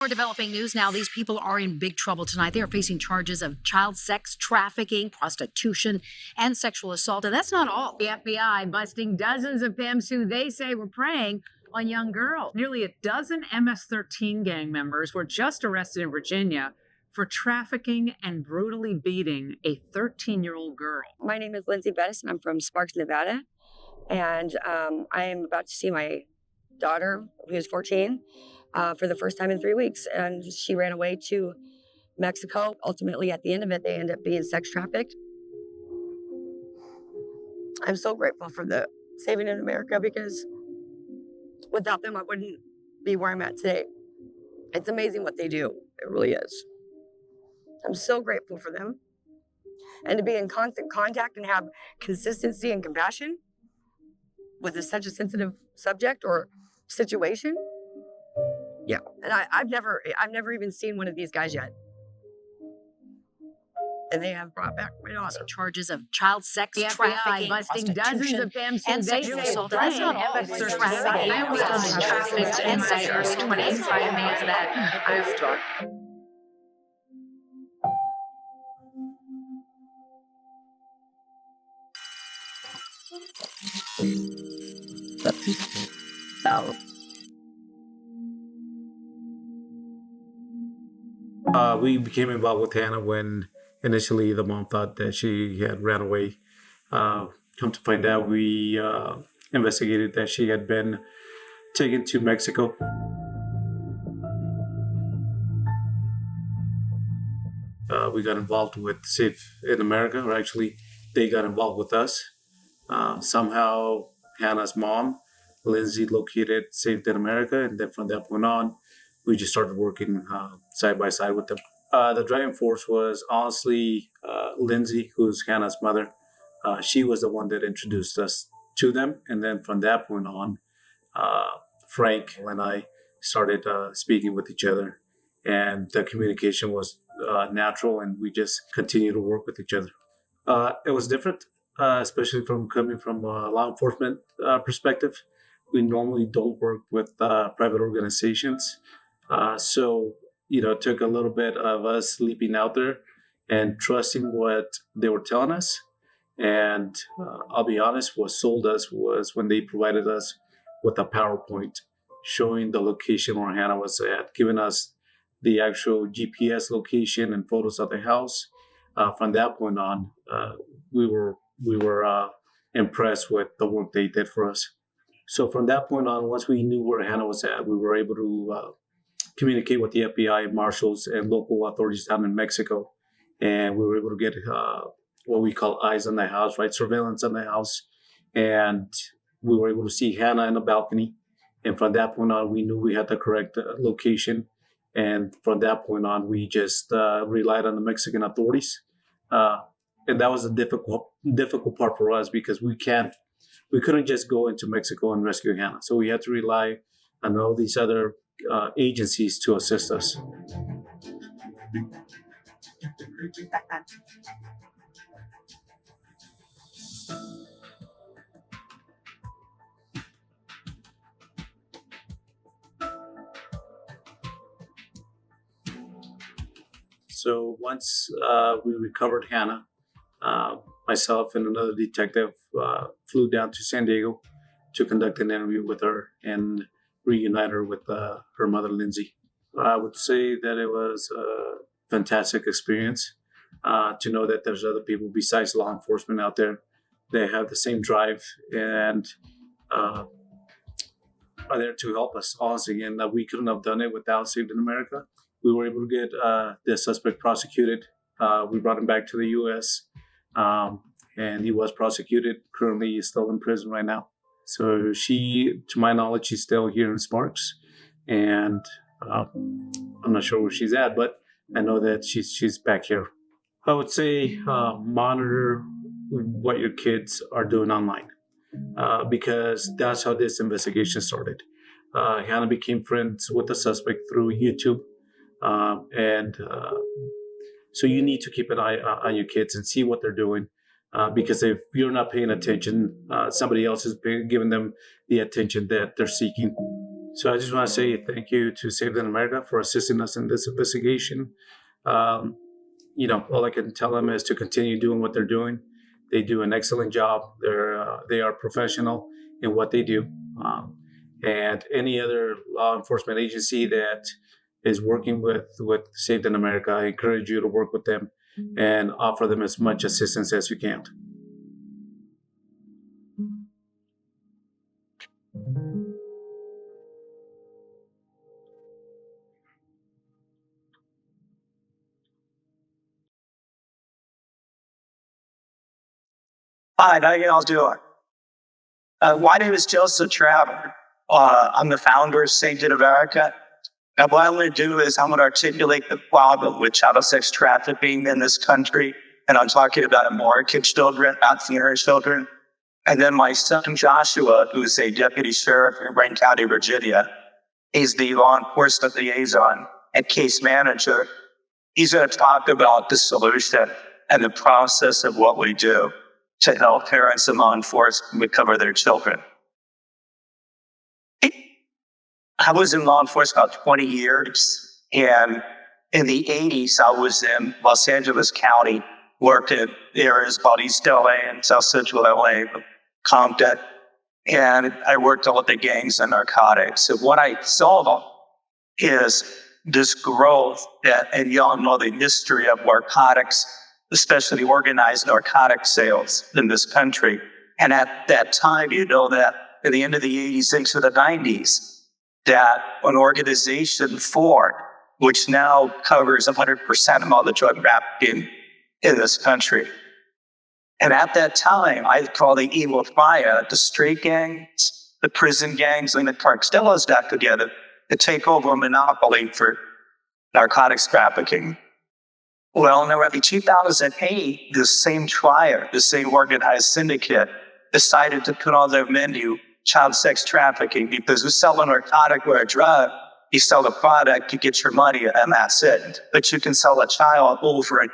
More developing news now. These people are in big trouble tonight. They are facing charges of child sex trafficking, prostitution, and sexual assault. And that's not all. The FBI busting dozens of pimps who they say were preying on young girls. Nearly a dozen MS-13 gang members were just arrested in Virginia for trafficking and brutally beating a 13-year-old girl. My name is Lindsay Bettis, and I'm from Sparks, Nevada. And I am about to see my daughter, who is 14, for the first time in 3 weeks. And she ran away to Mexico. Ultimately, at the end of it, they end up being sex trafficked. I'm so grateful for the Saving in America, because without them, I wouldn't be where I'm at today. It's amazing what they do. It really is. I'm so grateful for them. And to be in constant contact and have consistency and compassion with such a sensitive subject or situation. Yeah, and I've never even seen one of these guys yet. And they have brought back my daughter. Charges of child sex The trafficking, FBI busting dozens of pimps who and they sexual say assault. were That's not preying all. on There's MS-13. trafficking, I was trafficked and in sexual my assault. 20s. I admit that I've talked. We became involved with Hannah when initially the mom thought that she had ran away. Come to find out, we investigated that she had been taken to Mexico. We got involved with Safe in America, or actually, they got involved with us. Somehow, Hannah's mom, Lindsay, located Safe in America, and then from that point on, we just started working side by side with them. The driving force was honestly Lindsay, who's Hannah's mother. She was the one that introduced us to them. And then from that point on, Frank and I started speaking with each other. And the communication was natural, and we just continued to work with each other. It was different, especially coming from a law enforcement perspective. We normally don't work with private organizations. So, it took a little bit of us sleeping out there and trusting what they were telling us. And I'll be honest, what sold us was when they provided us with a PowerPoint showing the location where Hannah was at, giving us the actual GPS location and photos of the house. From that point on, we were impressed with the work they did for us. So from that point on, once we knew where Hannah was at, we were able to communicate with the FBI, marshals, and local authorities down in Mexico. And we were able to get what we call eyes on the house, right? Surveillance on the house. And we were able to see Hannah in the balcony. And from that point on, we knew we had the correct location. And from that point on, we just relied on the Mexican authorities. And that was a difficult part for us, because we couldn't just go into Mexico and rescue Hannah. So we had to rely on all these other agencies to assist us. So once we recovered Hannah, myself and another detective flew down to San Diego to conduct an interview with her and reunite her with her mother, Lindsay. I would say that it was a fantastic experience to know that there's other people besides law enforcement out there that have the same drive and are there to help us, honestly. And we couldn't have done it without Saved in America. We were able to get the suspect prosecuted. We brought him back to the U.S. And he was prosecuted. Currently, he's still in prison right now. So to my knowledge, she's still here in Sparks, and I'm not sure where she's at, but I know that she's back here. I would say monitor what your kids are doing online, because that's how this investigation started. Hannah became friends with the suspect through YouTube, so you need to keep an eye on your kids and see what they're doing. Because if you're not paying attention, somebody else is giving them the attention that they're seeking. So I just want to say thank you to Save in America for assisting us in this investigation. Um, all I can tell them is to continue doing what they're doing. They do an excellent job. They are professional in what they do. And any other law enforcement agency that is working with Saved in America, I encourage you to work with them and offer them as much assistance as you can. Hi, how y'all doing? My name is Joseph Travers. I'm the founder of Saved in America. And what I'm going to do is I'm going to articulate the problem with child sex trafficking in this country. And I'm talking about American children, not foreign children. And then my son, Joshua, who's a deputy sheriff in Wayne County, Virginia, he's the law enforcement liaison and case manager. He's going to talk about the solution and the process of what we do to help parents and law enforcement recover their children. I was in law enforcement about 20 years, and in the 80s, I was in Los Angeles County, worked in areas called East LA and South Central LA, Compton, and I worked on the gangs and narcotics. And what I saw is this growth and y'all know the history of narcotics, especially organized narcotic sales in this country. And at that time, you know that at the end of the 80s into the 90s, that an organization, Ford, which now covers 100% of all the drug trafficking in this country. And at that time, I call the evil triad, the street gangs, the prison gangs, and the cartels got together to take over a monopoly for narcotics trafficking. Well, in around 2008, the same triad, the same organized syndicate, decided to put on their menu child sex trafficking, because we sell a narcotic or a drug, you sell a product, you get your money, and that's it. But you can sell a child over and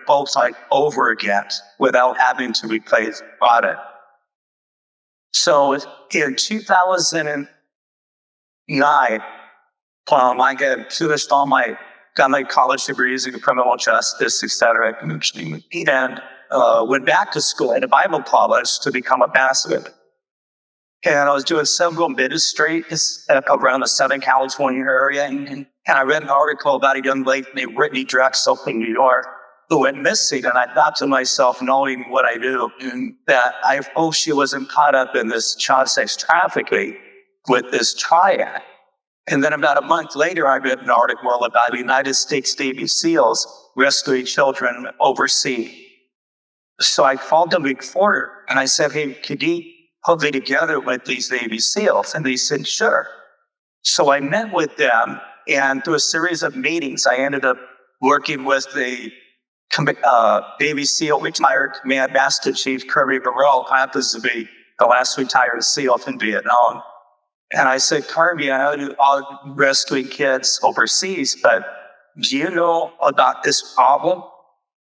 over again without having to replace the product. So in 2009, I had finished got my college degrees in criminal justice, et cetera, and went back to school at a Bible college to become a pastor. And I was doing several ministries around the Southern California area. And I read an article about a young lady named Brittany Drexel in New York who went missing. And I thought to myself, knowing what I do, that I hope she wasn't caught up in this child sex trafficking with this triad. And then about a month later, I read an article about the United States Navy SEALs rescuing children overseas. So I called the reporter and I said, hey, could you put me together with these Navy SEALs? And they said, sure. So I met with them, and through a series of meetings, I ended up working with the Navy SEAL retired Command Master Chief Kirby Burrell, who happens to be the last retired SEAL in Vietnam. And I said, Kirby, I know you're rescuing kids overseas, but do you know about this problem?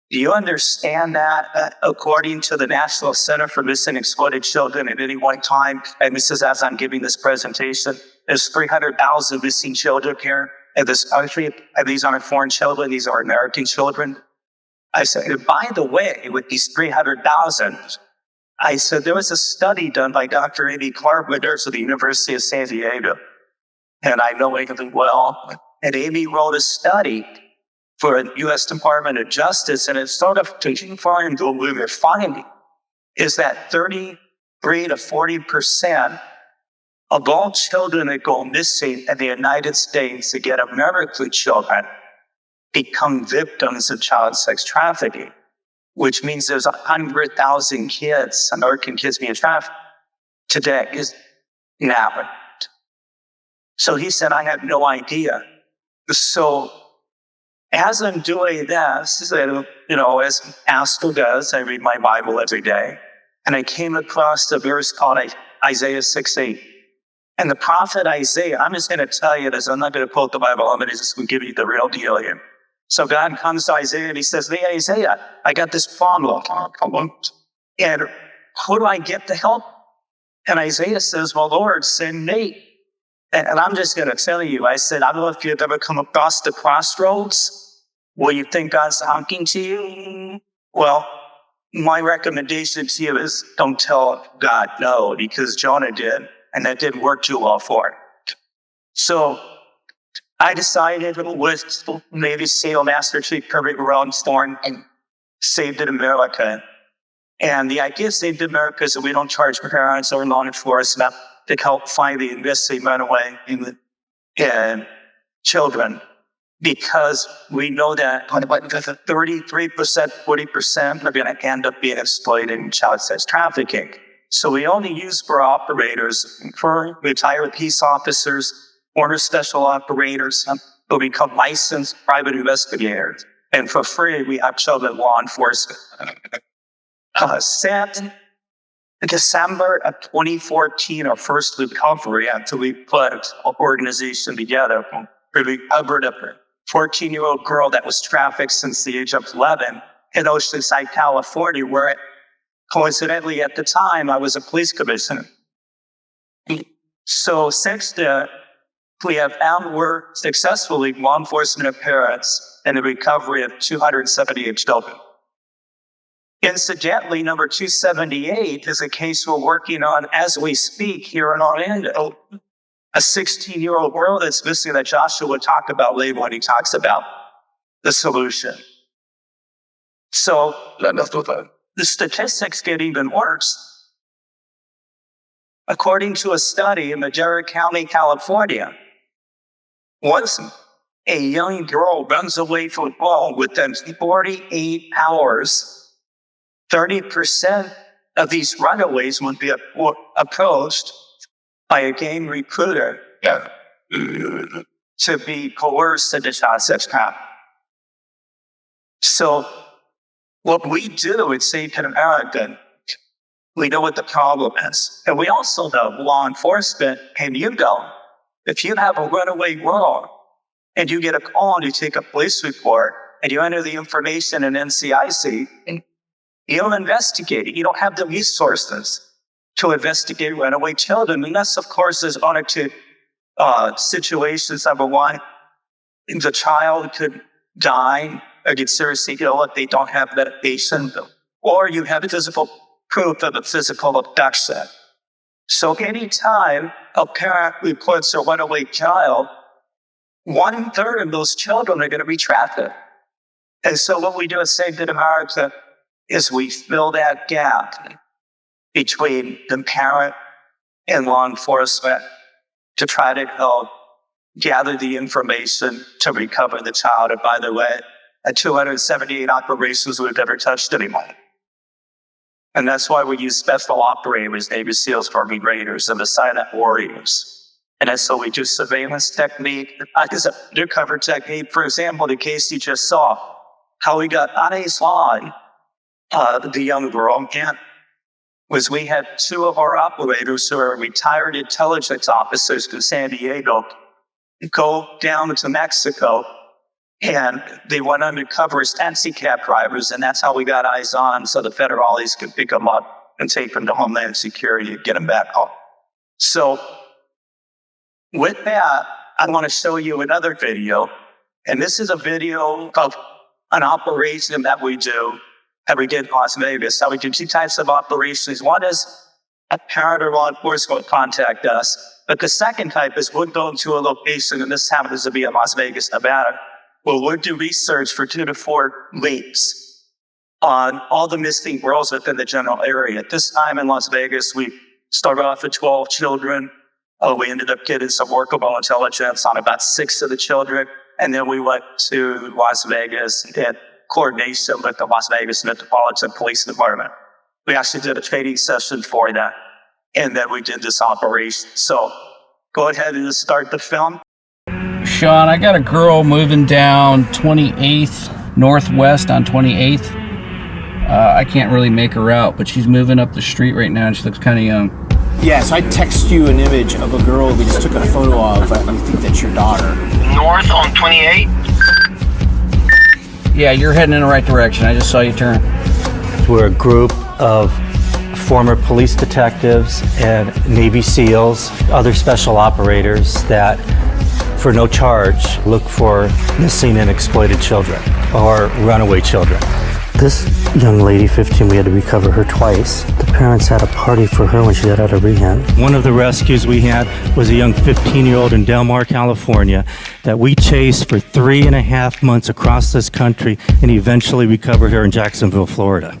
Do you understand that according to the National Center for Missing and Exploited Children at any one time, and this is as I'm giving this presentation, there's 300,000 missing children here in this country, and these aren't foreign children, these are American children. I said, and by the way, with these 300,000, I said, there was a study done by Dr. Amy Carpenter of the University of San Diego, and I know Amy well, and Amy wrote a study for the U.S. Department of Justice, and it's sort of confirmed what we were finding is that 33 to 40% of all children that go missing in the United States, again, American children, become victims of child sex trafficking, which means there's 100,000 kids, American kids being trafficked today is now. So he said, I have no idea. So as I'm doing this, as Pastor does, I read my Bible every day, and I came across the verse called Isaiah 6:8. And the prophet Isaiah, I'm just going to tell you this, I'm not going to quote the Bible, I'm just going to give you the real deal here. So God comes to Isaiah and he says, hey, Isaiah, I got this problem. And who do I get to help? And Isaiah says, well, Lord, send me. And I'm just going to tell you, I said, I don't know if you've ever come across the crossroads where you think God's talking to you. Well, my recommendation to you is don't tell God no, because Jonah did, and that didn't work too well for him. So I decided with Navy SEAL Master Chief Kirby Storm and Saved in America. And the idea of Saved in America is that we don't charge parents or law enforcement to help find the missing runaway and children, because we know that 33%, 40% are going to end up being exploited in child sex trafficking. So we only use for operators, for retired police officers, former special operators, who become licensed private investigators. And for free, we have children law enforcement. Since December of 2014, our first recovery, after we put an organization together, we recovered a 14-year-old girl that was trafficked since the age of 11 in Oceanside, California, where coincidentally at the time I was a police commissioner. So since then, we have found we're successfully law enforcement of parents in the recovery of 278 children. Incidentally, number 278 is a case we're working on as we speak here in Orlando. A 16-year-old girl that's missing that Joshua talked about later when he talks about the solution. So the statistics get even worse. According to a study in Madera County, California, once a young girl runs away from home within 48 hours, 30% of these runaways would be approached by a gang recruiter to be coerced into child sex trafficking. So what we do at Saved in America, we know what the problem is. And we also know law enforcement, and you know, if you have a runaway girl and you get a call and you take a police report and you enter the information in NCIC, and you don't investigate it. You don't have the resources to investigate runaway children. And this, of course, is one or two situations. Number one, the child could die or get seriously ill if they don't have medication, or you have physical proof of a physical abduction. So anytime a parent reports a runaway child, 1/3 of those children are going to be trafficked. And so what we do at Saved in America is we fill that gap between the parent and law enforcement to try to help gather the information to recover the child. And by the way, at 278 operations, we've never touched anyone. And that's why we use special operators, Navy SEALs, Army Raiders, and the Silent Warriors. And that's so we do surveillance technique, undercover technique. For example, the case you just saw, how we got on his line, the young girl, and was we had two of our operators who are retired intelligence officers from San Diego go down to Mexico, and they went undercover as taxi cab drivers, and that's how we got eyes on, so the federales could pick them up and take them to Homeland Security and get them back home. So with that, I want to show you another video, and this is a video of an operation that we do, that we did in Las Vegas. So we do two types of operations. One is a parent or law enforcement will contact us, but the second type is we'll go to a location, and this happens to be in Las Vegas, Nevada, where we'll do research for 2 to 4 weeks on all the missing girls within the general area. At this time in Las Vegas, we started off with 12 children. We ended up getting some workable intelligence on about 6 of the children. And then we went to Las Vegas and did coordination with the Las Vegas Metropolitan Police Department. We actually did a training session for that. And then we did this operation. So go ahead and start the film. Sean, I got a girl moving down 28th, northwest on 28th. I can't really make her out, but she's moving up the street right now and she looks kind of young. Yes, I text you an image of a girl we just took a photo of. I think that's your daughter. North on 28? Yeah, you're heading in the right direction. I just saw you turn. We're a group of former police detectives and Navy SEALs, other special operators that, for no charge, look for missing and exploited children or runaway children. This young lady, 15, we had to recover her twice. The parents had a party for her when she got out of rehab. One of the rescues we had was a young 15-year-old in Del Mar, California, that we chased for 3.5 months across this country and eventually recovered her in Jacksonville, Florida.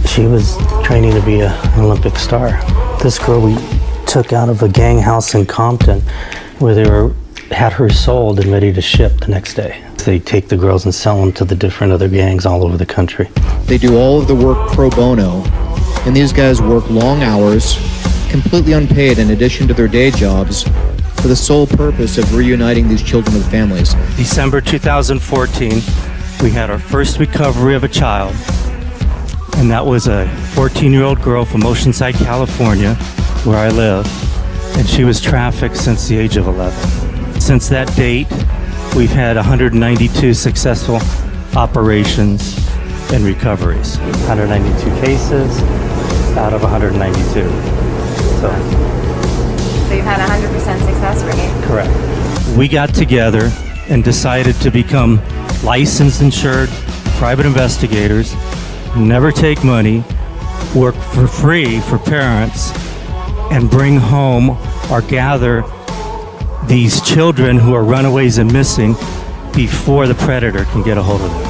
She was training to be an Olympic star. This girl we took out of a gang house in Compton where they had her sold and ready to ship the next day. They take the girls and sell them to the different other gangs all over the country. They do all of the work pro bono, and these guys work long hours, completely unpaid in addition to their day jobs, for the sole purpose of reuniting these children with families. December 2014, we had our first recovery of a child, and that was a 14-year-old girl from Oceanside, California, where I live, and she was trafficked since the age of 11. Since that date, we've had 192 successful operations and recoveries. 192 cases out of 192. So you've had 100% success rate? Correct. We got together and decided to become licensed, insured, private investigators, never take money, work for free for parents, and bring home or gather these children who are runaways and missing before the predator can get a hold of them.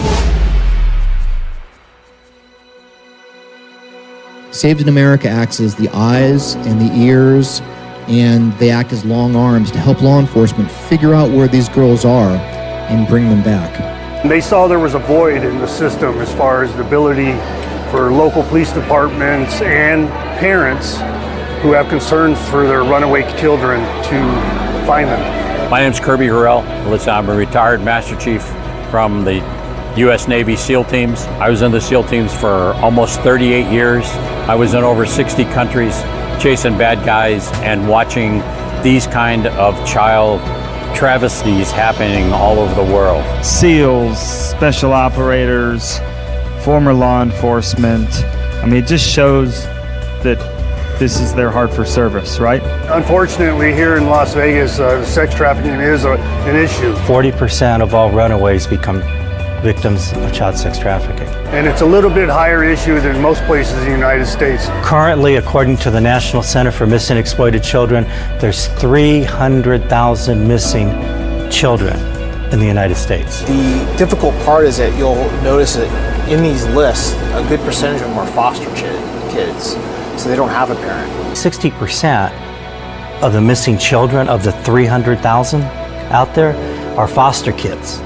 Saved in America acts as the eyes and the ears, and they act as long arms to help law enforcement figure out where these girls are and bring them back. They saw there was a void in the system as far as the ability for local police departments and parents who have concerns for their runaway children to find them. My name's Kirby Hurrell. Listen, I'm a retired Master Chief from the U.S. Navy SEAL teams. I was in the SEAL teams for almost 38 years. I was in over 60 countries chasing bad guys and watching these kind of child travesties happening all over the world. SEALs, special operators, former law enforcement. I mean, it just shows that this is their heart for service, right? Unfortunately, here in Las Vegas, sex trafficking is an issue. 40% of all runaways become victims of child sex trafficking. And it's a little bit higher issue than most places in the United States. Currently, according to the National Center for Missing and Exploited Children, there's 300,000 missing children in the United States. The difficult part is that you'll notice that in these lists, a good percentage of them are foster kids, so they don't have a parent. 60% of the missing children, of the 300,000 out there, are foster kids.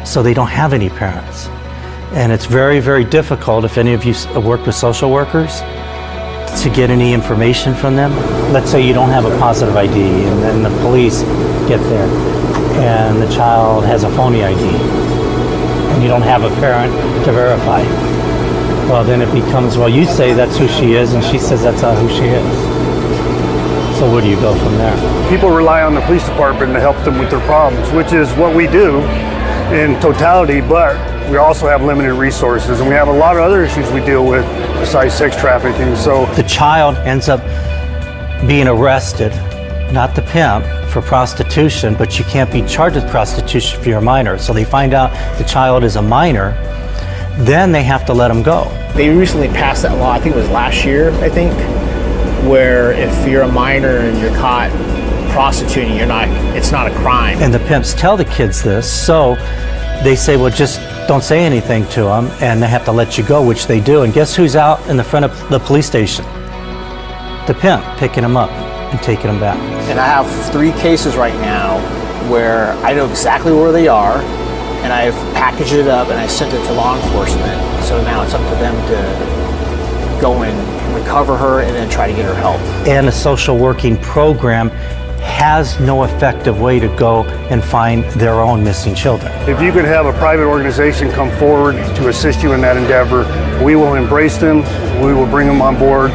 So they don't have any parents. And it's very, very difficult, if any of you work with social workers, to get any information from them. Let's say you don't have a positive ID and then the police get there and the child has a phony ID and you don't have a parent to verify. Well, then it becomes, well, you say that's who she is and she says that's not who she is. So where do you go from there? People rely on the police department to help them with their problems, which is what we do in totality, but we also have limited resources and we have a lot of other issues we deal with besides sex trafficking. So the child ends up being arrested, not the pimp, for prostitution, but you can't be charged with prostitution if you're a minor. So they find out the child is a minor, then they have to let them go. They recently passed that law, I think it was last year, where if you're a minor and you're caught prostituting, it's not a crime. And the pimps tell the kids this, so they say, well, just don't say anything to them, and they have to let you go, which they do. And guess who's out in the front of the police station? The pimp, picking them up and taking them back. And I have 3 cases right now where I know exactly where they are, and I've packaged it up and I sent it to law enforcement. So now it's up to them to go and recover her and then try to get her help. And a social working program has no effective way to go and find their own missing children. if you could have a private organization come forward to assist you in that endeavor, we will embrace them, we will bring them on board,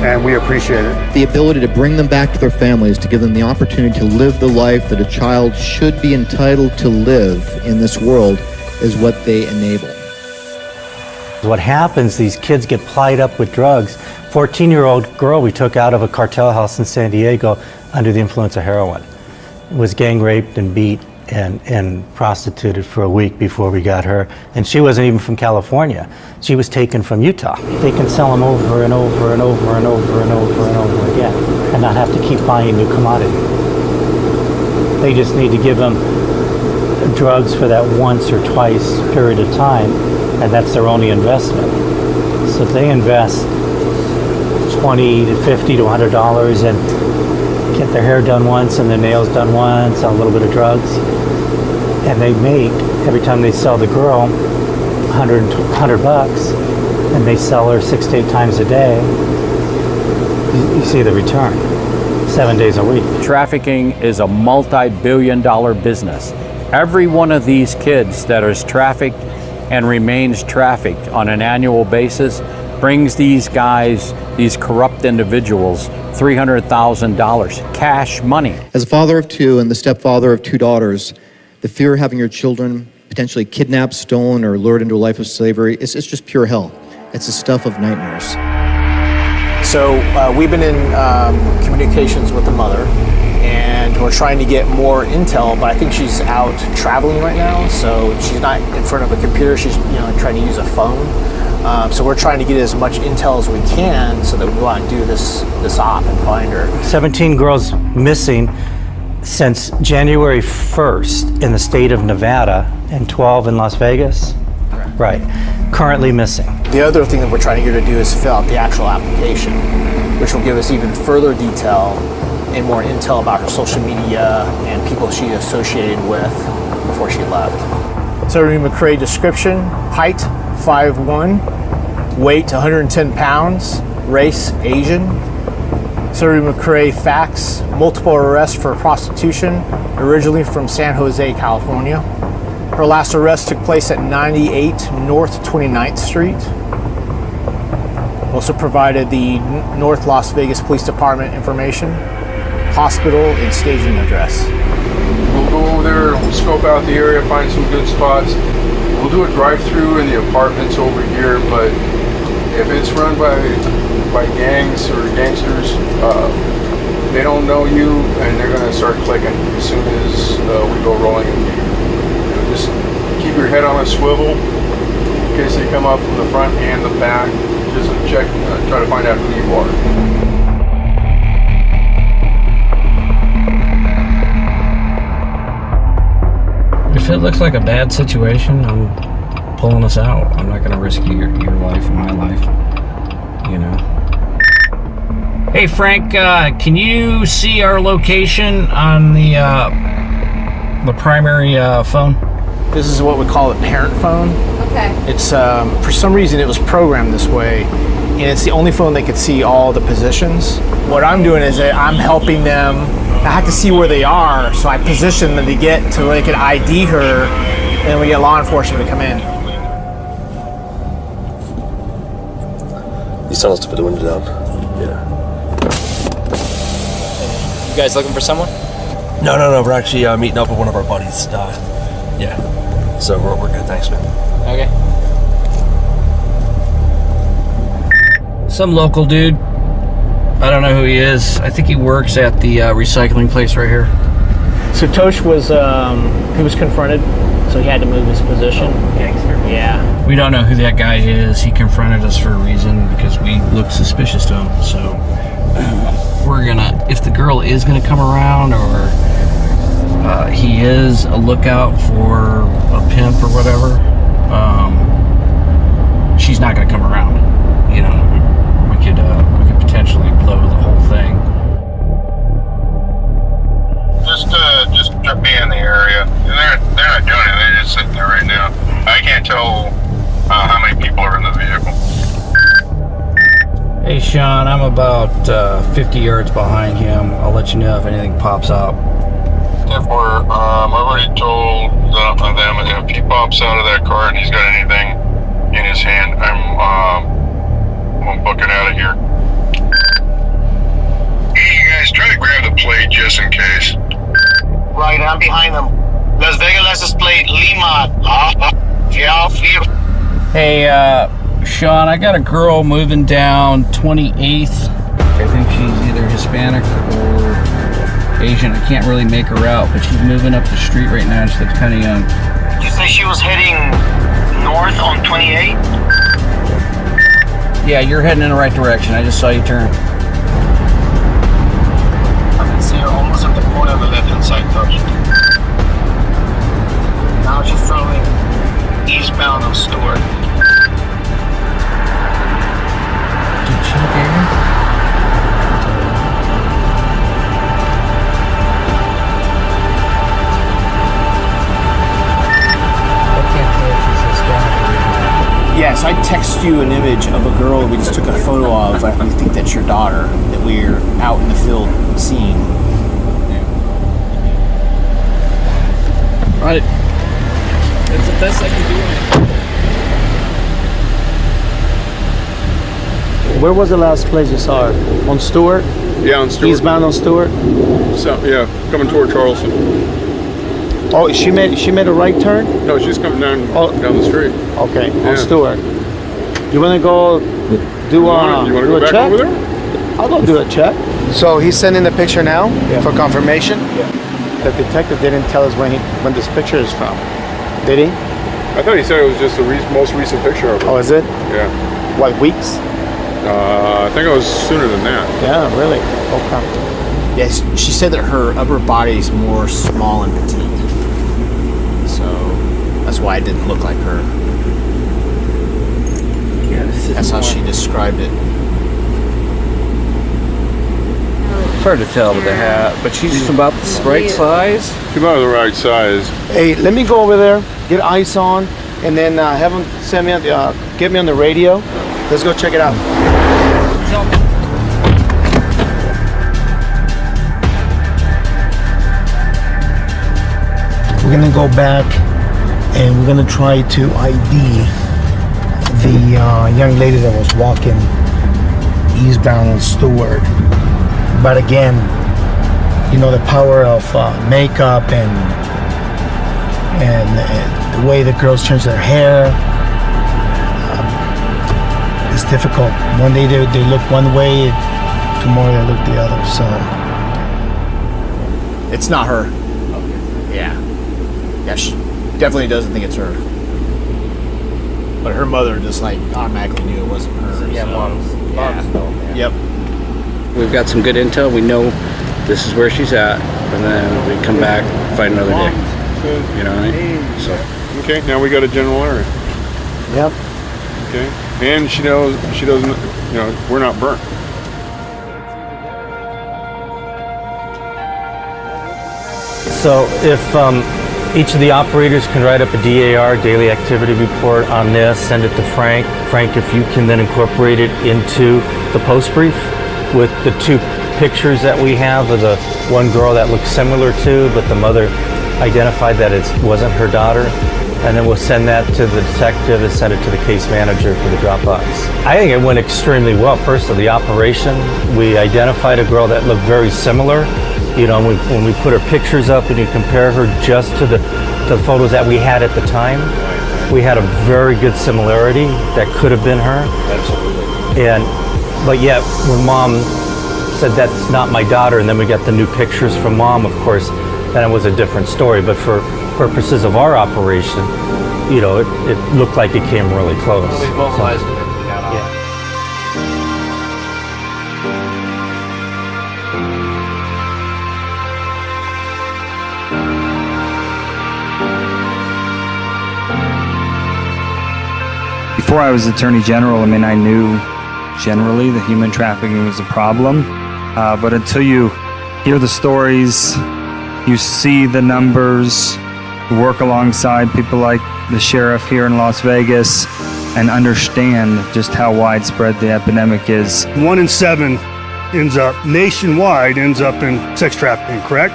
and we appreciate it. The ability to bring them back to their families, to give them the opportunity to live the life that a child should be entitled to live in this world is what they enable. What happens, these kids get plied up with drugs 14-year-old girl we took out of a cartel house in San Diego under the influence of heroin. Was gang raped and beat and prostituted for a week before we got her. And she wasn't even from California. She was taken from Utah. They can sell them over and over and over and over and over and over again and not have to keep buying new commodity. They just need to give them drugs for that once or twice period of time, and that's their only investment. So if they invest $20 to $50 to $100 and get their hair done once and their nails done once, a little bit of drugs, and they make, every time they sell the girl, $100 bucks, and they sell her 6 to 8 times a day, you see the return, 7 days a week. Trafficking is a multi-billion-dollar business. Every one of these kids that is trafficked and remains trafficked on an annual basis brings these guys, these corrupt individuals, $300,000 cash money. As a father of 2 and the stepfather of 2 daughters, the fear of having your children potentially kidnapped, stolen, or lured into a life of slavery, it's just pure hell. It's the stuff of nightmares. So we've been in communications with the mother, and we're trying to get more intel, but I think she's out traveling right now, so she's not in front of a computer. She's trying to use a phone. So we're trying to get as much intel as we can so that we go out and do this op and find her. 17 girls missing since January 1st in the state of Nevada and 12 in Las Vegas. Right. Currently missing. The other thing that we're trying to get her to do is fill out the actual application, which will give us even further detail and more intel about her social media and people she associated with before she left. Terry McCrae description: height 5'1", weight 110 pounds, race Asian. Terry McCrae facts: multiple arrests for prostitution, originally from San Jose, California. Her last arrest took place at 98 North 29th Street. Also provided the North Las Vegas Police Department information, hospital, and staging address. We'll go over there, we'll scope out the area, find some good spots. We'll do a drive-through in the apartments over here, but if it's run by gangs or gangsters, they don't know you, and they're gonna start clicking as soon as we go rolling. Just keep your head on a swivel in case they come up from the front and the back. Just check, try to find out who you are. If it looks like a bad situation, I'm pulling us out. I'm not going to risk your life and my life, Hey Frank, can you see our location on the primary phone? This is what we call a parent phone. Okay. It's for some reason it was programmed this way, and it's the only phone that could see all the positions. What I'm doing is that I'm helping them. I have to see where they are, so I position them to get to where they can ID her, and then we get law enforcement to come in. He's telling us to put the window down. Yeah. You guys looking for someone? No. We're actually meeting up with one of our buddies. Yeah. So we're good. Thanks, man. Okay. Some local dude. I don't know who he is. I think he works at the recycling place right here. So Tosh was he was confronted, so he had to move his position. Gangster. Yeah. We don't know who that guy is. He confronted us for a reason because we look suspicious to him. So we're gonna, if the girl is gonna come around, or he is a lookout for a pimp or whatever, she's not gonna come around. We could potentially blow the whole thing. Just be in the area. They're not doing it. They're just sitting there right now. I can't tell how many people are in the vehicle. Hey Sean, I'm about 50 yards behind him. I'll let you know if anything pops up. Therefore, I've already told them if he pops out of that car and he's got anything in his hand, I'm booking out of here. Hey, you guys, try to grab the plate just in case. Right, I'm behind them. Las Vegas license plate Lima. Yeah, I'll feel. Hey, Sean, I got a girl moving down 28th. I think she's either Hispanic or Asian. I can't really make her out, but she's moving up the street right now and she looks kind of young. Did you say she was heading north on 28? Yeah, you're heading in the right direction. I just saw you turn. I can see her almost at the corner of the left-hand side, though. Now she's traveling eastbound on Stewart. Did she there? Yes, I text you an image of a girl we just took a photo of. We think that's your daughter that we're out in the field seeing. Right. That's the best I can do. Where was the last place you saw her? On Stewart? Yeah, on Stewart. Eastbound on Stewart? So, yeah, coming toward Charleston. Oh, she made a right turn? No, she's coming down the street. Okay, Yeah. on Stewart. You want to go do You want to go back check? over there? I'll go do a check. So he's sending the picture now for confirmation? Yeah. The detective didn't tell us when this picture is from. Did he? I thought he said it was just the most recent picture of her. Oh, is it? Yeah. What, weeks? I think it was sooner than that. Yeah, really? Okay. Yes, she said that her upper body is more small and petite. So that's why it didn't look like her. Yeah, that's how she described it. It's hard to tell with the hat, but she's just about the right size. She's about the right size. Hey, let me go over there, get ice on, and then have him send me get me on the radio. Let's go check it out. We're gonna go back and we're gonna try to ID the young lady that was walking eastbound on Stewart. But again, you know, the power of makeup and the way the girls change their hair, it's difficult. One day they look one way, tomorrow they look the other. So it's not her. Yeah. Yeah, she definitely doesn't think it's her. But her mother just like automatically knew it wasn't her. Yeah, mom's know. Yep. We've got some good intel. We know this is where she's at, and then we come back, fight another day. You know what I mean? So. Okay, now we got a general area. Yep. Okay, and she doesn't. You know, we're not burnt. So if each of the operators can write up a DAR, daily activity report on this, send it to Frank. Frank, if you can then incorporate it into the post brief with the two pictures that we have of the one girl that looks similar to, but the mother identified that it wasn't her daughter. And then we'll send that to the detective and send it to the case manager for the Dropbox. I think it went extremely well. First of the operation, we identified a girl that looked very similar. You know, when we put her pictures up and you compare her just to the photos that we had at the time, we had a very good similarity that could have been her. Absolutely. But yet, when Mom said that's not my daughter, and then we got the new pictures from Mom, of course, then it was a different story. But for purposes of our operation, you know, it looked like it came really close. We mobilized it. Before I was Attorney General, I mean, I knew generally that human trafficking was a problem. But until you hear the stories, you see the numbers, work alongside people like the sheriff here in Las Vegas, and understand just how widespread the epidemic is. 1 in 7 nationwide ends up in sex trafficking, correct?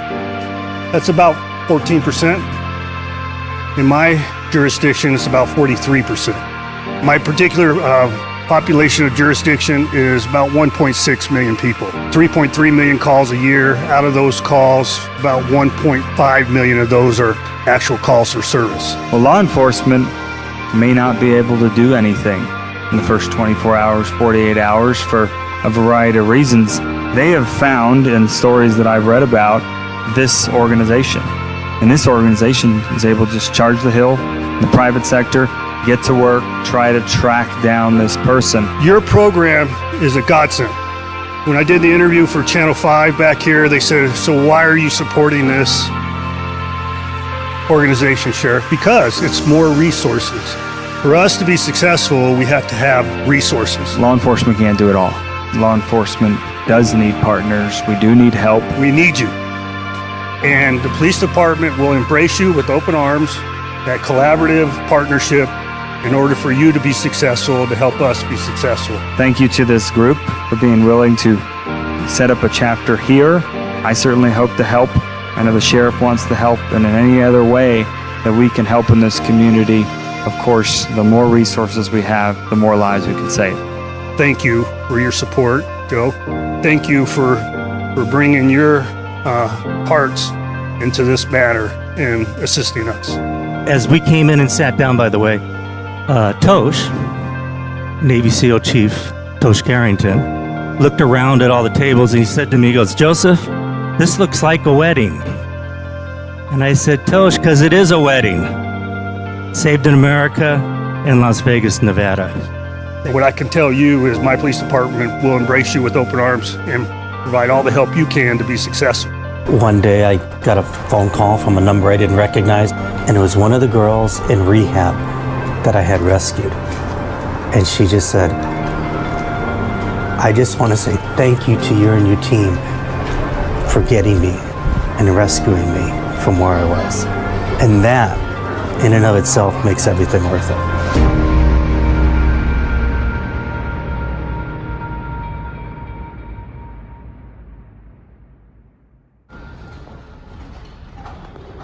That's about 14%. In my jurisdiction, it's about 43%. My particular population of jurisdiction is about 1.6 million people. 3.3 million calls a year. Out of those calls, about 1.5 million of those are actual calls for service. Well, law enforcement may not be able to do anything, in the first 24 hours, 48 hours for a variety of reasons. They have found, in stories that I've read about, this organization. And this organization is able to just charge the hill in the private sector, get to work, try to track down this person. Your program is a godsend. When I did the interview for Channel 5 back here, they said, so why are you supporting this organization, Sheriff? Because it's more resources. For us to be successful, we have to have resources. Law enforcement can't do it all. Law enforcement does need partners. We do need help. We need you. And the police department will embrace you with open arms, that collaborative partnership, in order for you to be successful, to help us be successful. Thank you to this group for being willing to set up a chapter here. I certainly hope to help. I know the sheriff wants to help, and in any other way that we can help in this community, of course, the more resources we have, the more lives we can save. Thank you for your support, Joe. Thank you for bringing your hearts into this matter and assisting us. As we came in and sat down, by the way, Tosh, Navy SEAL Chief Tosh Carrington, looked around at all the tables and he said to me, he goes, Joseph, this looks like a wedding. And I said, Tosh, because it is a wedding. Saved in America in Las Vegas, Nevada. What I can tell you is my police department will embrace you with open arms and provide all the help you can to be successful. One day I got a phone call from a number I didn't recognize, and it was one of the girls in rehab that I had rescued. And she just said, I just want to say thank you to you and your team for getting me and rescuing me from where I was. And that, in and of itself, makes everything worth it.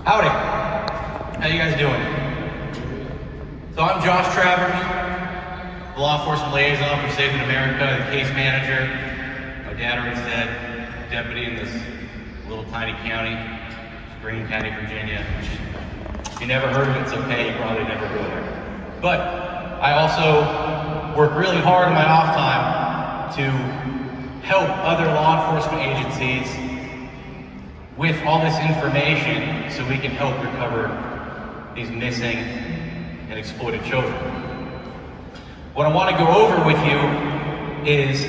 Howdy. How you guys doing? So I'm Josh Travers, the law enforcement liaison for Saving America, the case manager. My dad already said deputy in this little tiny county, Greene County, Virginia. If you never heard of it, it's okay, you probably never go there. But I also work really hard in my off time to help other law enforcement agencies with all this information so we can help recover these missing and exploited children. What I want to go over with you is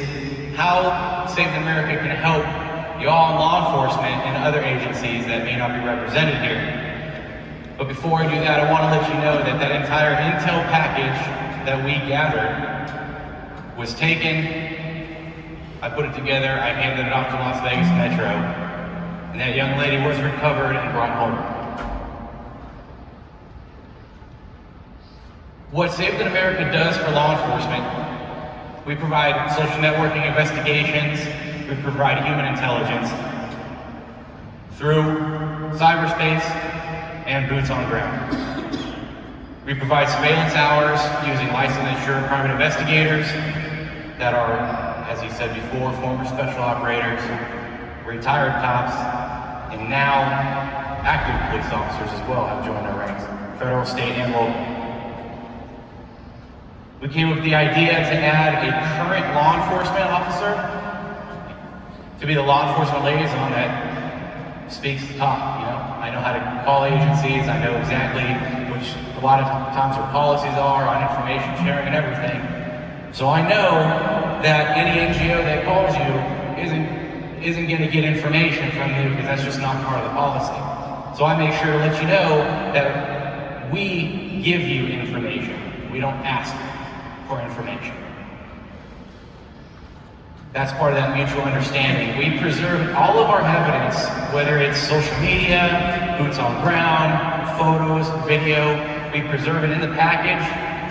how Saving America can help y'all in law enforcement and other agencies that may not be represented here. But before I do that, I want to let you know that that entire intel package that we gathered was taken, I put it together, I handed it off to Las Vegas Metro, and that young lady was recovered and brought home. What Saving America does for law enforcement, we provide social networking investigations, we provide human intelligence through cyberspace and boots on the ground. We provide surveillance hours using licensed and insured private investigators that are, as he said before, former special operators, retired cops, and now active police officers as well have joined our ranks, federal, state, and local. We came up with the idea to add a current law enforcement officer to be the law enforcement liaison that speaks the talk, you know? I know how to call agencies, I know exactly which a lot of times their policies are on information sharing and everything. So I know that any NGO that calls you isn't going to get information from you because that's just not part of the policy. So I make sure to let you know that we give you information. We don't ask for information. That's part of that mutual understanding. We preserve all of our evidence, whether it's social media, boots on ground, photos, video. We preserve it in the package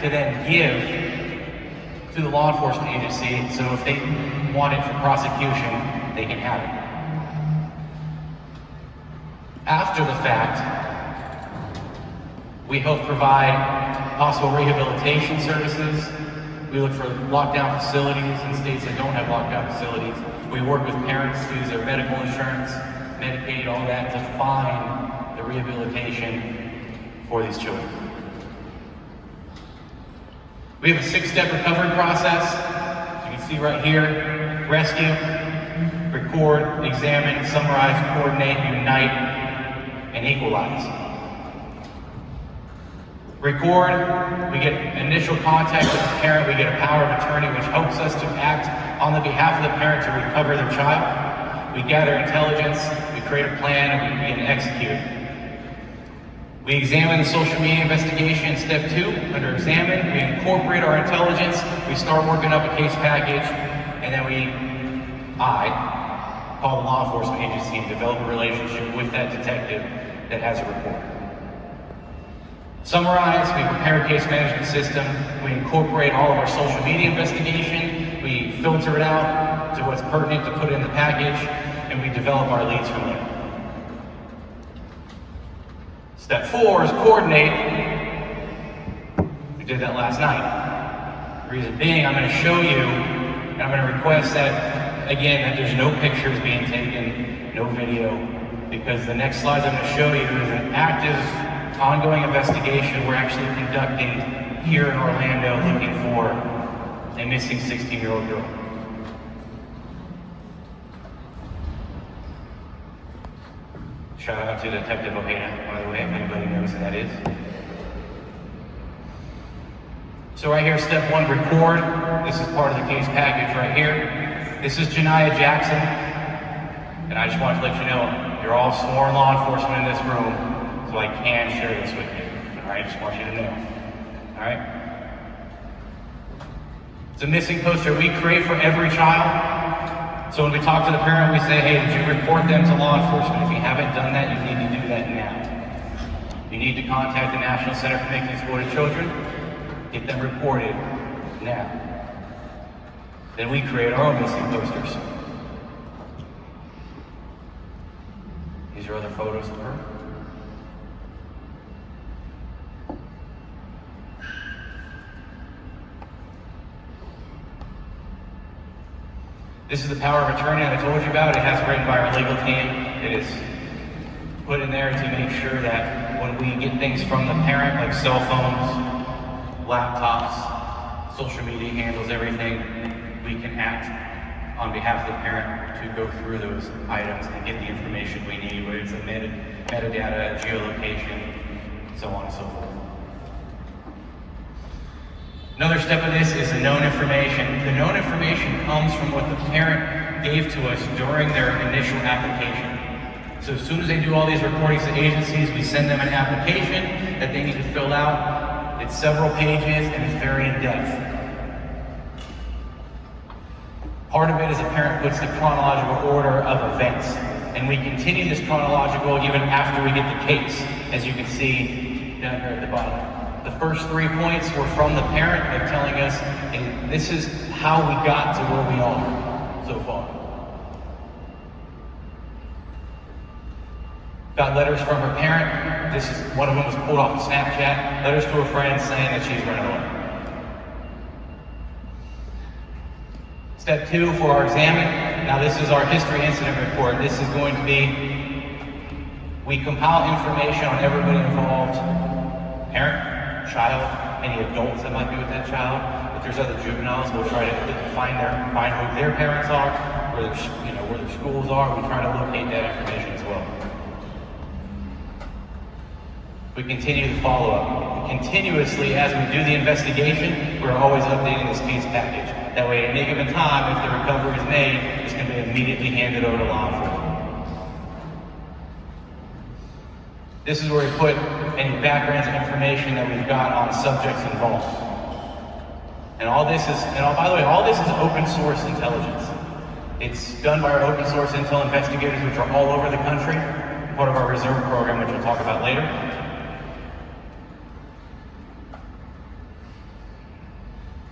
to then give to the law enforcement agency, so if they want it for prosecution, they can have it. After the fact, we help provide possible rehabilitation services. We look for lockdown facilities in states that don't have lockdown facilities. We work with parents to use their medical insurance, Medicaid, all that to find the rehabilitation for these children. We have a 6-step recovery process. As you can see right here: rescue, record, examine, summarize, coordinate, unite, and equalize. Record, we get initial contact with the parent, we get a power of attorney which helps us to act on the behalf of the parent to recover their child. We gather intelligence, we create a plan, and we begin to execute. We examine the social media investigation in step 2. Under examine, we incorporate our intelligence, we start working up a case package, and then I call the law enforcement agency and develop a relationship with that detective that has a report. Summarize, we prepare a case management system, we incorporate all of our social media investigation, we filter it out to what's pertinent to put in the package, and we develop our leads from there. Step 4 is coordinate. We did that last night. The reason being, I'm going to show you, and I'm going to request that, again, that there's no pictures being taken, no video, because the next slides I'm going to show you is an active, ongoing investigation we're actually conducting here in Orlando looking for a missing 16-year-old girl. Shout out to Detective Ojeda, by the way, if anybody knows who that is. So right here, step 1, record. This is part of the case package right here. This is Janiyah Jackson, and I just want to let you know, you're all sworn law enforcement in this room, so I can share this with you. All right, just want you to know. All right. It's a missing poster we create for every child. So when we talk to the parent, we say, hey, did you report them to law enforcement? If you haven't done that, you need to do that now. You need to contact the National Center for Missing and Exploited Children, get them reported now. Then we create our own missing posters. These are other photos of her. This is the power of attorney that I told you about. It has written by our legal team. It is put in there to make sure that when we get things from the parent, like cell phones, laptops, social media handles, everything, we can act on behalf of the parent to go through those items and get the information we need, whether it's a metadata, geolocation, so on and so forth. Another step of this is the known information. The known information comes from what the parent gave to us during their initial application. So as soon as they do all these reportings to agencies, we send them an application that they need to fill out. It's several pages and it's very in-depth. Part of it is the parent puts the chronological order of events. And we continue this chronological even after we get the case, as you can see down here at the bottom. The first 3 points were from the parent of telling us, hey, this is how we got to where we are so far. Got letters from her parent. This is one of them was pulled off of Snapchat. Letters to her friends saying that she's running away. Step 2 for our examine. Now this is our history incident report. This is going to be, we compile information on everybody involved. Parent, child, any adults that might be with that child. If there's other juveniles, we'll try to find who their parents are, where their schools are. We try to locate that information as well. We continue the follow-up. Continuously, as we do the investigation, we're always updating this case package. That way, at any given time, if the recovery is made, it's going to be immediately handed over to law enforcement. This is where we put any backgrounds and information that we've got on subjects involved. And all this is, by the way, all this is open source intelligence. It's done by our open source intel investigators, which are all over the country, part of our reserve program, which we'll talk about later.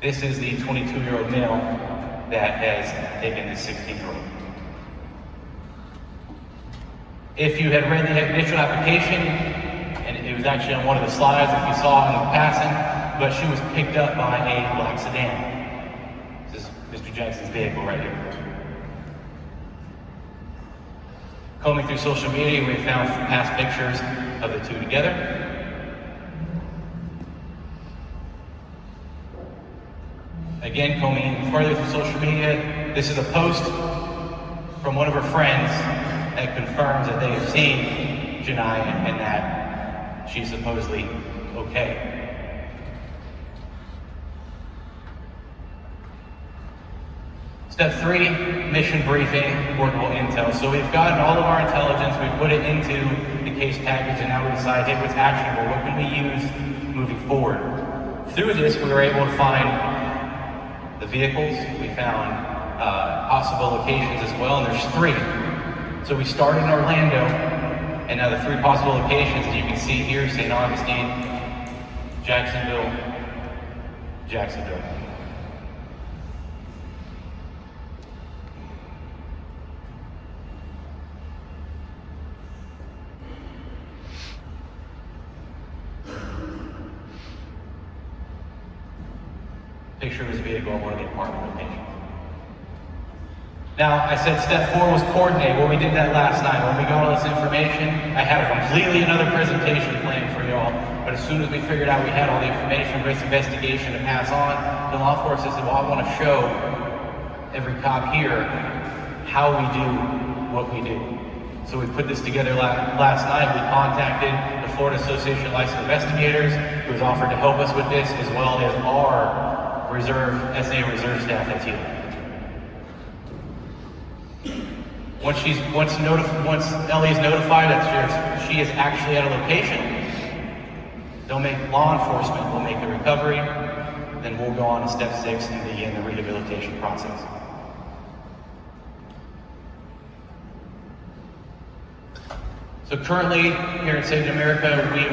This is the 22-year-old male that has taken this 16-year-old. If you had read the initial application, and it was actually on one of the slides if you saw in the passing, but she was picked up by a black sedan. This is Mr. Jackson's vehicle right here. Combing through social media, we found past pictures of the two together. Again, combing even further through social media, this is a post from one of her friends that confirms that they have seen Janiyah and that she's supposedly okay. Step 3, mission briefing, workable intel. So we've gotten all of our intelligence, we put it into the case package, and now we decide, hey, what's actionable? What can we use moving forward? Through this, we were able to find the vehicles, we found possible locations as well, and there's 3. So we started in Orlando, and now the 3 possible locations, as you can see here, St. Augustine, Jacksonville. Picture of his vehicle in one of the apartment locations. Now, I said step 4 was coordinate. Well, we did that last night. When we got all this information, I had a completely another presentation planned for y'all. But as soon as we figured out we had all the information for this investigation to pass on, the law enforcement said, well, I want to show every cop here how we do what we do. So we put this together last night. We contacted the Florida Association of Licensed Investigators, who was offered to help us with this, as well as our SA reserve staff that's here. Once Ellie is notified that she is actually at a location, law enforcement will make the recovery, then we'll go on to step 6 and begin the rehabilitation process. So currently, here in Saving America, we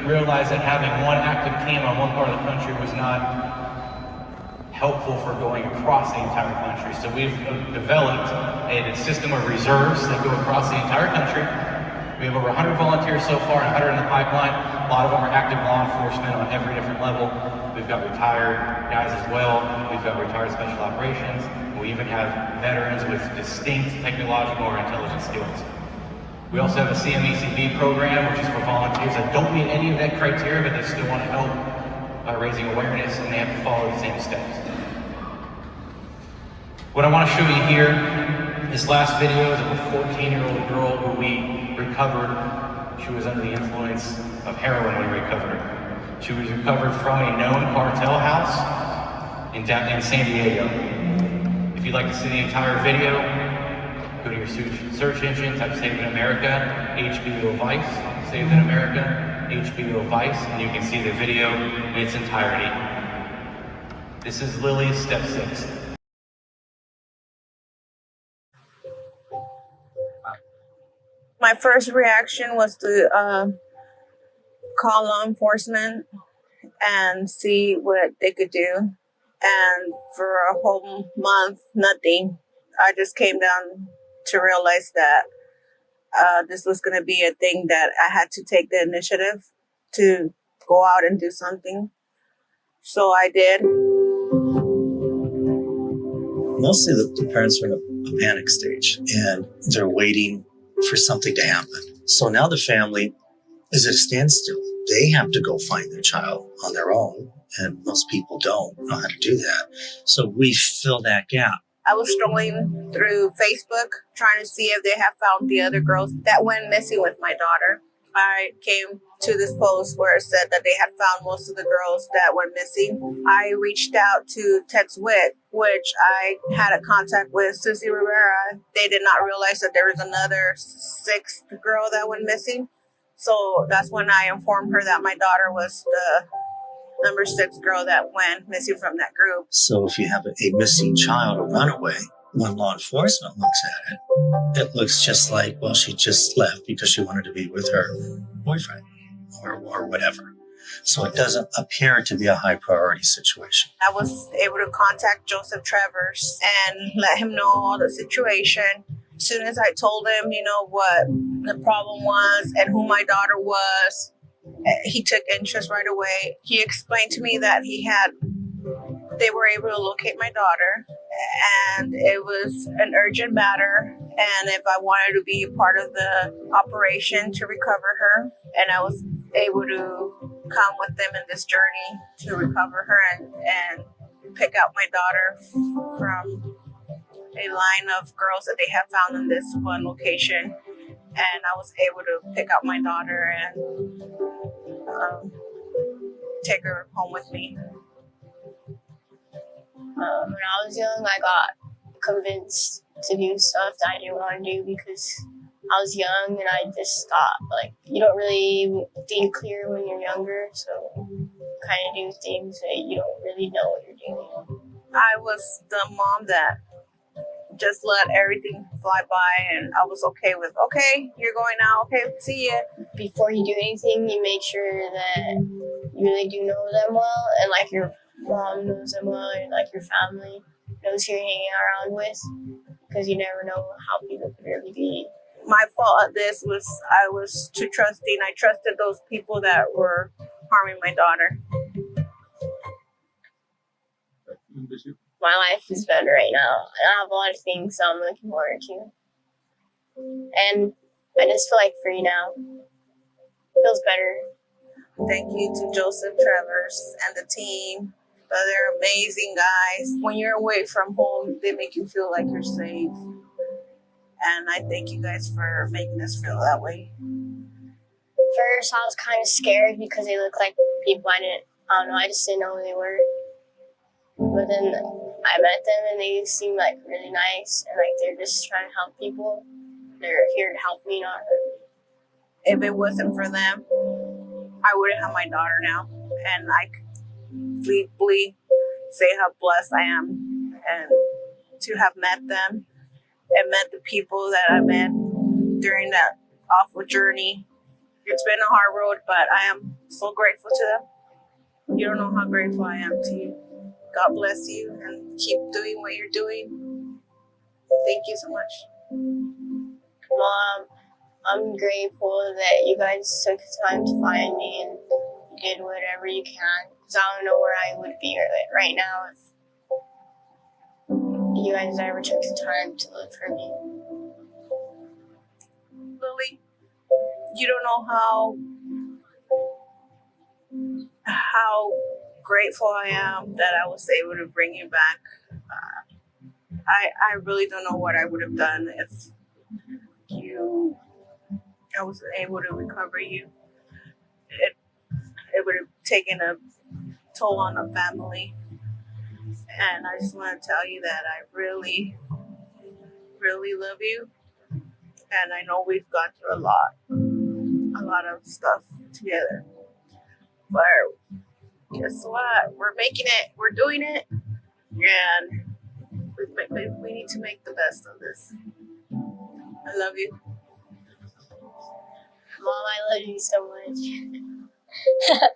realized that having one active team on one part of the country was not helpful for going across the entire country. So we've developed a system of reserves that go across the entire country. We have over 100 volunteers so far and 100 in the pipeline. A lot of them are active law enforcement on every different level. We've got retired guys as well. We've got retired special operations. We even have veterans with distinct technological or intelligence skills. We also have a CMECV program, which is for volunteers that don't meet any of that criteria, but they still want to help by raising awareness, and they have to follow the same steps. What I want to show you here, this last video is of a 14-year-old girl who we recovered. She was under the influence of heroin when we recovered her. She was recovered from a known cartel house in San Diego. If you'd like to see the entire video, go to your search engine, type Saved in America, HBO Vice, Saved in America, HBO Vice, and you can see the video in its entirety. This is Lily's step 6. My first reaction was to call law enforcement and see what they could do. And for a whole month, nothing. I just came down to realize that this was going to be a thing that I had to take the initiative to go out and do something. So I did. Mostly the parents are in a panic stage and they're waiting for something to happen. So now the family is at a standstill. They have to go find their child on their own, and most people don't know how to do that. So we fill that gap. I was strolling through Facebook trying to see if they have found the other girls that went missing with my daughter. I came to this post where it said that they had found most of the girls that were missing. I reached out to Tex Witt, which I had a contact with Susie Rivera. They did not realize that there was another 6th girl that went missing. So that's when I informed her that my daughter was the number 6 girl that went missing from that group. So if you have a missing child or runaway, when law enforcement looks at it, it looks just like, well, she just left because she wanted to be with her boyfriend or whatever. So it doesn't appear to be a high priority situation. I was able to contact Joseph Travers and let him know all the situation. As soon as I told him, what the problem was and who my daughter was, he took interest right away. He explained to me that they were able to locate my daughter, and it was an urgent matter, and if I wanted to be part of the operation to recover her, and I was able to come with them in this journey to recover her and pick out my daughter from a line of girls that they have found in this one location, and I was able to pick out my daughter and take her home with me. When I was young, I got convinced to do stuff that I didn't want to do because I was young and I just thought, like, you don't really think clear when you're younger, so kind of do things that you don't really know what you're doing. I was the mom that just let everything fly by, and I was okay with, okay, you're going now, okay, see ya. Before you do anything, you make sure that you really do know them well, and like your mom knows them well, and like your family knows who you're hanging around with, because you never know how people could really be. My fault at this was I was too trusting. I trusted those people that were harming my daughter. My life is better right now, and I have a lot of things I'm looking forward to. And I just feel like free now. Feels better. Thank you to Joseph Travers and the team. They're amazing guys. When you're away from home, they make you feel like you're safe. And I thank you guys for making us feel that way. First, I was kind of scared because they looked like people I don't know, I just didn't know who they were. But then I met them and they seemed like really nice and like they're just trying to help people. They're here to help me, not hurt me. If it wasn't for them, I wouldn't have my daughter now. And I completely say how blessed I am and to have met them and met the people that I met during that awful journey. It's been a hard road, but I am so grateful to them. You don't know how grateful I am to you. God bless you and keep doing what you're doing. Thank you so much. Mom, I'm grateful that you guys took the time to find me and did whatever you can, because I don't know where I would be right now if you guys ever took the time to look for me. Lily, you don't know how grateful I am that I was able to bring you back. I really don't know what I would have done if I was able to recover you. It would have taken a toll on the family. And I just want to tell you that I really, really love you. And I know we've gone through a lot of stuff together. But guess what? We're making it. We're doing it. And we need to make the best of this. I love you. Mom, I love you so much.